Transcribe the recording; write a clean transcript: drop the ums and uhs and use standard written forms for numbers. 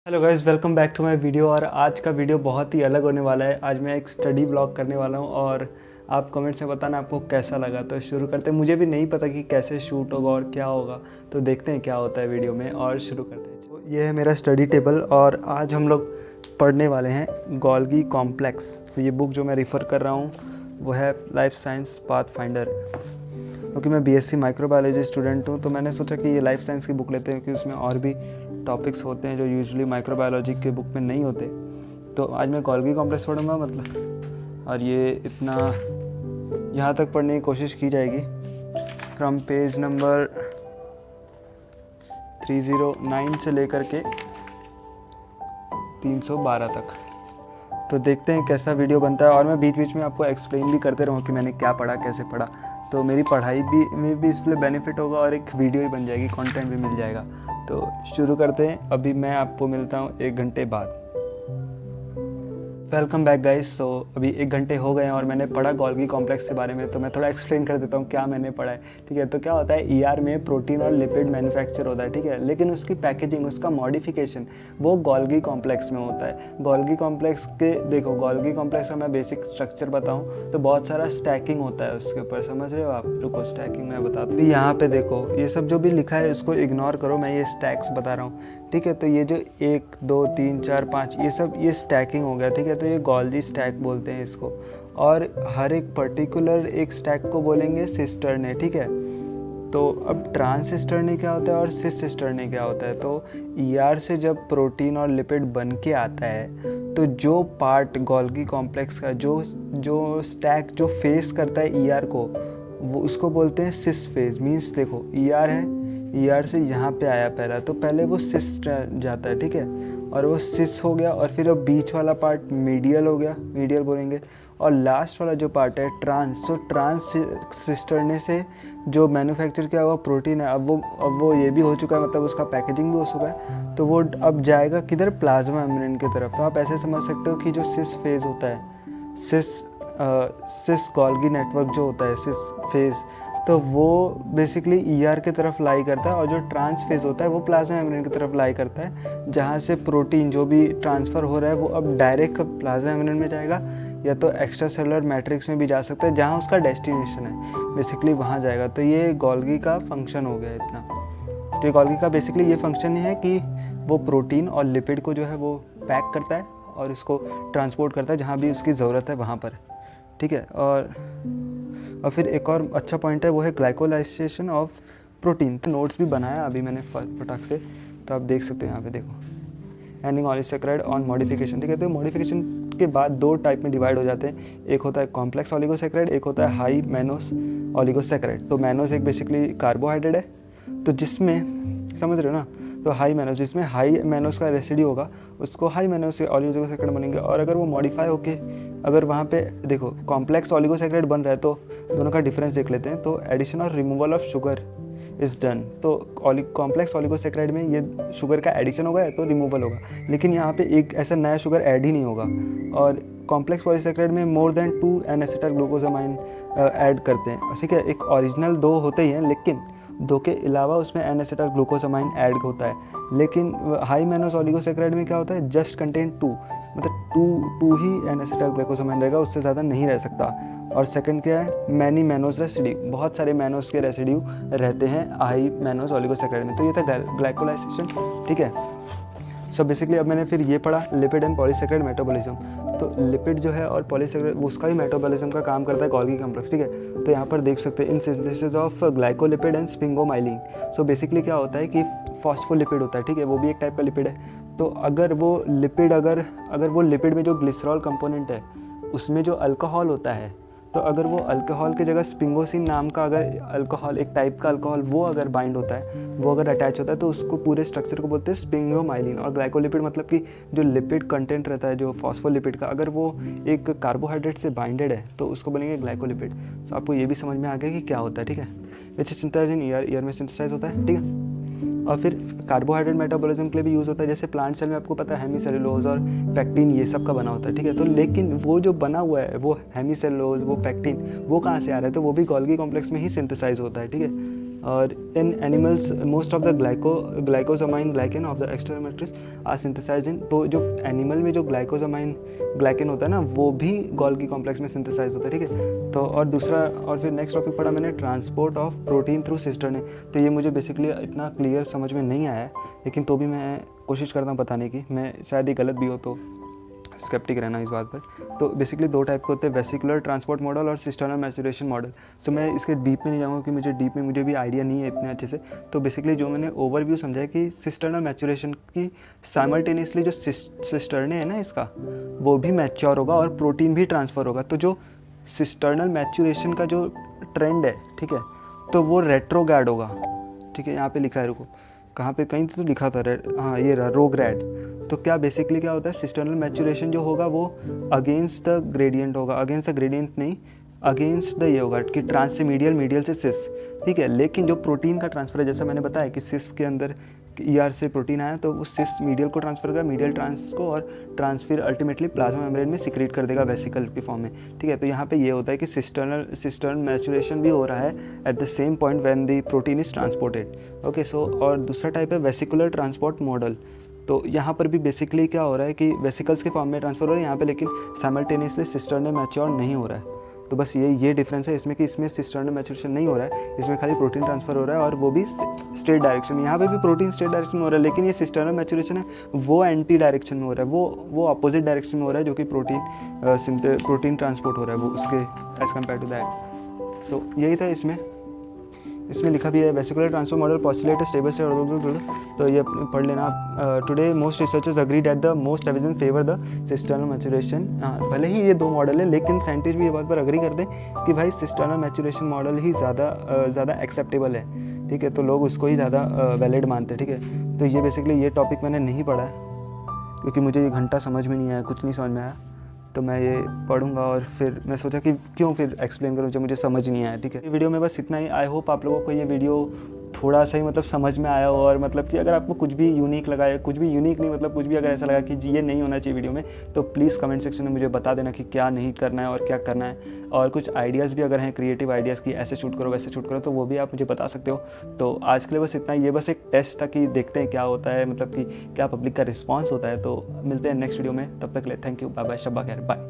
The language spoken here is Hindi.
Hello guys, welcome back to my video. और आज का वीडियो बहुत ही अलग होने वाला है। आज मैं एक स्टडी व्लॉग करने वाला हूँ और आप कमेंट्स में बताना आपको कैसा लगा। तो शुरू करते हैं। मुझे भी नहीं पता कि कैसे शूट होगा और क्या होगा, तो देखते हैं क्या होता है वीडियो में और शुरू करते हैं। तो ये है मेरा स्टडी टेबल और आज हम लोग पढ़ने वाले हैं गोल्गी कॉम्प्लेक्स। तो ये बुक जो मैं रेफ़र कर रहा हूँ वो है लाइफ साइंस पाथ फाइंडर। क्योंकि मैं बीएससी माइक्रोबायोलॉजी स्टूडेंट हूँ तो मैंने सोचा कि ये लाइफ साइंस की बुक लेते हैं, क्योंकि उसमें और भी टॉपिक्स होते हैं जो यूजुअली माइक्रोबायोलॉजी के बुक में नहीं होते। तो आज मैं गोल्गी कॉम्प्लेक्स पढ़ूँगा मतलब, और ये इतना यहाँ तक पढ़ने की कोशिश की जाएगी फ्रॉम पेज नंबर 309 से लेकर के 312 तक। तो देखते हैं कैसा वीडियो बनता है और मैं बीच बीच में आपको एक्सप्लेन भी करते रहूँ कि मैंने क्या पढ़ा, कैसे पढ़ा। तो मेरी पढ़ाई भी में भी इसलिए बेनिफिट होगा और एक वीडियो ही बन जाएगी, कंटेंट भी मिल जाएगा। तो शुरू करते हैं। अभी मैं आपको मिलता हूँ 1 घंटे बाद। Welcome back guys. सो अभी 1 घंटे हो गए हैं और मैंने पढ़ा गोल्गी कॉम्प्लेक्स के बारे में। तो मैं थोड़ा एक्सप्लेन कर देता हूँ क्या मैंने पढ़ा है, ठीक है। तो क्या होता है, ईआर में प्रोटीन और लिपिड मैन्युफैक्चर होता है, ठीक है। लेकिन उसकी पैकेजिंग, उसका मॉडिफिकेशन वो गोल्गी कॉम्प्लेक्स में होता है। गोल्गी कॉम्प्लेक्स के देखो, गोल्गी कॉम्प्लेक्स का मैं बेसिक स्ट्रक्चर बताऊँ तो बहुत सारा स्टैकिंग होता है उसके ऊपर, समझ रहे हो आप। रुको, स्टैकिंग मैं बताता हूँ। यहाँ पे देखो, ये सब जो भी लिखा है उसको इग्नोर करो, मैं ये स्टैक्स बता रहा हूँ, ठीक है। तो ये जो 1 2 3 4 5 ये सब ये स्टैकिंग हो गया, ठीक है। तो ये गोल्गी स्टैक बोलते हैं इसको। और हर एक पर्टिकुलर एक स्टैक को बोलेंगे सिस्टर्ने, ठीक है। तो अब ट्रांस सिस्टर्ने क्या होता है और सिस सिस्टर्ने क्या होता है। तो ईआर से जब प्रोटीन और लिपिड बन के आता है तो जो पार्ट गोल्गी कॉम्प्लेक्स का जो स्टैक जो फेस करता है ईआर को, वो उसको बोलते हैं सिस फेज। मीन्स देखो, ईआर है, ईआर से यहाँ पे आया पहला, तो पहले वो सिस जाता है, ठीक है। और वो सिस हो गया और फिर वो बीच वाला पार्ट मीडियल हो गया, मीडियल बोलेंगे। और लास्ट वाला जो पार्ट है ट्रांस, तो ट्रांस सिस्टर्ने से जो मैन्युफैक्चर किया हुआ प्रोटीन है, अब वो ये भी हो चुका है, मतलब उसका पैकेजिंग भी हो चुका है। तो वो अब जाएगा किधर, प्लाज्मा मेम्ब्रेन की तरफ। तो आप ऐसे समझ सकते हो कि जो सिस फेज होता है, सिस गोल्गी नेटवर्क जो होता है, सिस फेज, तो वो बेसिकली ईआर की तरफ लाई करता है। और जो ट्रांस फेज होता है वो प्लाज्मा मेम्ब्रेन की तरफ लाई करता है, जहाँ से प्रोटीन जो भी ट्रांसफ़र हो रहा है वो अब डायरेक्ट प्लाज्मा मेम्ब्रेन में जाएगा, या तो एक्स्ट्रा सेलुलर मैट्रिक्स में भी जा सकता है, जहाँ उसका डेस्टिनेशन है बेसिकली वहाँ जाएगा। तो ये गोल्गी का फंक्शन हो गया इतना। तो गोल्गी का बेसिकली ये फंक्शन है कि वो प्रोटीन और लिपिड को जो है वो पैक करता है और इसको ट्रांसपोर्ट करता है जहाँ भी उसकी ज़रूरत है वहाँ पर, ठीक है। और फिर एक और अच्छा पॉइंट है, वो है ग्लाइकोलाइजेशन ऑफ प्रोटीन। तो नोट्स भी बनाया अभी मैंने फटाक से, तो आप देख सकते हो यहाँ पे देखो, एंडिंग ऑलिगोसैकेराइड ऑन मॉडिफिकेशन, ठीक है। तो मॉडिफिकेशन के बाद 2 टाइप में डिवाइड हो जाते हैं। एक होता है कॉम्प्लेक्स ऑलिगोसैकेराइड, एक होता है हाई मैनोस ऑलिगोसैकेराइड। तो मैनोस एक बेसिकली कार्बोहाइड्रेट है, तो जिसमें समझ रहे हो ना, तो हाई मैनोस, जिसमें हाई मैनोस का रेसिड्यू होगा उसको हाई मैनोस ऑलिगोसैकेराइड बनेंगे। और अगर वो मॉडिफाई होके, अगर वहाँ पे देखो कॉम्प्लेक्स ऑलिगोसैकेराइड बन रहा है, तो दोनों का डिफरेंस देख लेते हैं। तो एडिशन और removal of sugar is done. तो कॉम्प्लेक्स ऑलिगोसैकेराइड में ये शुगर का एडिशन होगा या तो रिमूवल होगा, लेकिन यहाँ पे एक ऐसा नया शुगर ऐड ही नहीं होगा। और कॉम्प्लेक्स पॉलीसैकेराइड में more than 2 N-acetyl glucosamine add करते हैं, ठीक है। एक ओरिजिनल 2 होते ही हैं, लेकिन 2 के अलावा उसमें एन-एसिटाइल ग्लूकोसामाइन ऐड होता है। लेकिन हाई मैनोस ऑलिगोसैकेराइड में क्या होता है, जस्ट कंटेन 2, मतलब 2 ही एन-एसिटाइल ग्लूकोसामाइन रहेगा, उससे ज़्यादा नहीं रह सकता। और सेकंड क्या है, मैनी मैनोस रेसिड्यू, बहुत सारे मैनोस के रेसिड्यू रहते हैं हाई मैनोस ऑलिगोसैकेराइड में। तो ये था ग्लाइकोलाइजेशन, ठीक है। सो बेसिकली अब मैंने फिर ये पढ़ा लिपिड एंड पॉलीसैकेराइड मेटाबॉलिज्म। तो लिपिड जो है और पॉलीसैकेराइड उसका भी मेटाबॉलिज्म का काम करता है गोल्गी कॉम्प्लेक्स, ठीक है। तो यहाँ पर देख सकते हैं in synthesis of glycolipid and sphingomyelin. So basically क्या होता है कि फॉस्फोलिपिड होता है, ठीक है, वो भी एक टाइप का लिपिड है। तो अगर वो लिपिड में जो ग्लिसरॉल कंपोनेंट है उसमें जो अल्कोहल होता है, तो अगर वो अल्कोहल की जगह स्पिंगोसिन नाम का अगर अल्कोहल, एक टाइप का अल्कोहल, वो अगर बाइंड होता है, वो अगर अटैच होता है, तो उसको पूरे स्ट्रक्चर को बोलते हैं स्पिंगोमाइलिन। और ग्लाइकोलिपिड मतलब कि जो लिपिड कंटेंट रहता है जो फॉस्फोलिपिड का, अगर वो एक कार्बोहाइड्रेट से बाइंडेड है तो उसको बोलेंगे ग्लाइकोलिपिड। तो आपको ये भी समझ में आ गया कि क्या होता है, ठीक है। विच सिंथेसाइज इन ईयर में सिंथेसाइज होता है, ठीक है। और फिर कार्बोहाइड्रेट मेटाबॉलिज्म के लिए भी यूज़ होता है, जैसे प्लांट सेल में आपको पता है हेमीसेलुलोज और पैक्टिन ये सब का बना होता है, ठीक है। तो लेकिन वो जो बना हुआ है वो हेमीसेलुलोज, वो पैक्टिन, वो कहाँ से आ रहा है, तो वो भी गोल्गी कॉम्प्लेक्स में ही सिंथेसाइज होता है, ठीक है। और in animals most of the glycosaminoglycan of the external matrix are synthesised in, तो जो एनिमल में जो ग्लाइकोजामाइन ग्लाइकेन होता है ना वो भी गोल्गी कॉम्प्लेक्स में सिंथेसाइज होता है, ठीक है। तो और दूसरा और फिर नेक्स्ट टॉपिक पढ़ा मैंने transport of protein through cistern. तो ये मुझे बेसिकली इतना क्लियर समझ में नहीं आया है, लेकिन तो भी मैं कोशिश करता हूँ बताने की, मैं शायद ये गलत भी हो तो स्केप्टिक रहना इस बात पर। तो बेसिकली दो टाइप के होते हैं, वेसिकुलर ट्रांसपोर्ट मॉडल और सिस्टर्नल मैचुरेशन मॉडल। सो मैं इसके डीप में नहीं जाऊँगा कि मुझे भी आइडिया नहीं है इतने अच्छे से। तो बेसिकली जो मैंने ओवरव्यू समझा है कि सिस्टर्नल मैचुरेशन की साइमल्टेनियसली जो सिस्टर्ने है ना इसका वो भी मैच्योर होगा और प्रोटीन भी ट्रांसफ़र होगा। तो जो सिस्टर्नल मैचुरेशन का जो ट्रेंड है, ठीक है, तो वो रेट्रोग्रेड होगा, ठीक है। यहाँ पे लिखा है, रुको कहाँ पे, कहीं तो लिखा था, हाँ ये रहा रोग्रेड। तो क्या बेसिकली क्या होता है, सिस्टर्नल मैचुरेशन जो होगा वो अगेंस्ट द ग्रेडियंट होगा, अगेंस्ट द ग्रेडियंट नहीं, अगेंस्ट द ये होगा कि ट्रांस से मीडियल से सिस, ठीक है। लेकिन जो प्रोटीन का ट्रांसफ़र है, जैसा मैंने बताया कि सिस के अंदर ER से प्रोटीन आया तो वो सिस मीडियल को ट्रांसफ़र करेगा, मीडियल ट्रांस को, और ट्रांसफर अल्टीमेटली प्लाज्मा मेम्ब्रेन में सिक्रेट कर देगा वेसिकल की फॉर्म में, ठीक है। तो यहाँ पे ये होता है कि सिस्टर्नल मैचुरेशन भी हो रहा है at the same point when the protein is transported, okay. So और दूसरा टाइप है वेसिकुलर ट्रांसपोर्ट मॉडल। तो यहाँ पर भी बेसिकली क्या हो रहा है कि वेसिकल्स के फॉर्म में ट्रांसफ़र हो रहा है यहाँ पे, लेकिन साइमल्टेनियसली सिस्टर्नल मैच्योर नहीं हो रहा है। तो बस ये डिफरेंस है इसमें कि इसमें सिस्टर्नल मैचुरेशन नहीं हो रहा है, इसमें खाली प्रोटीन ट्रांसफ़र हो रहा है और वो भी स्ट्रेट डायरेक्शन में। यहाँ पे भी प्रोटीन स्ट्रेट डायरेक्शन में हो रहा है, लेकिन ये सिस्टर्नल मैचुरेशन है वो एंटी डायरेक्शन में हो रहा है, वो अपोजिट डायरेक्शन में हो रहा है, जो कि प्रोटीन ट्रांसपोर्ट हो रहा है वो उसके as compared to that. So यही था इसमें लिखा भी है vesicular transfer model postulate stable state, तो ये पढ़ लेना आप। Today most researchers agree that the most evidence favour the cisternal maturation. भले ही ये दो मॉडल है, लेकिन साइंटिस्ट भी ये बात पर अग्री करते हैं कि भाई सिस्टर्नल मैचुरेशन मॉडल ही ज़्यादा एक्सेप्टेबल है, ठीक है। तो लोग उसको ही ज़्यादा वैलिड मानते हैं, ठीक है। तो ये बेसिकली ये टॉपिक मैंने नहीं पढ़ा है क्योंकि मुझे ये घंटा समझ में नहीं आया, कुछ नहीं समझ में आया, तो मैं ये पढ़ूंगा और फिर मैं सोचा कि क्यों फिर एक्सप्लेन करूँ जब मुझे समझ नहीं आया, ठीक है। वीडियो में बस इतना ही। आई होप आप लोगों को ये वीडियो थोड़ा सा ही मतलब समझ में आया हो, और मतलब कि अगर आपको कुछ भी यूनिक लगा है, कुछ भी यूनिक नहीं मतलब कुछ भी अगर ऐसा लगा कि ये नहीं होना चाहिए वीडियो में, तो प्लीज़ कमेंट सेक्शन में मुझे बता देना कि क्या नहीं करना है और क्या करना है। और कुछ आइडियाज़ भी अगर हैं, क्रिएटिव आइडियाज़ की ऐसे शूट करो वैसे शूट करो, तो वो भी आप मुझे बता सकते हो। तो आज के लिए बस इतना ही। ये बस एक टेस्ट था कि देखते हैं क्या होता है, मतलब कि क्या पब्लिक का रिस्पॉन्स होता है। तो मिलते हैं नेक्स्ट वीडियो में, तब तक के लिए थैंक यू, बाय बाय, शब्बा खैर, बाय।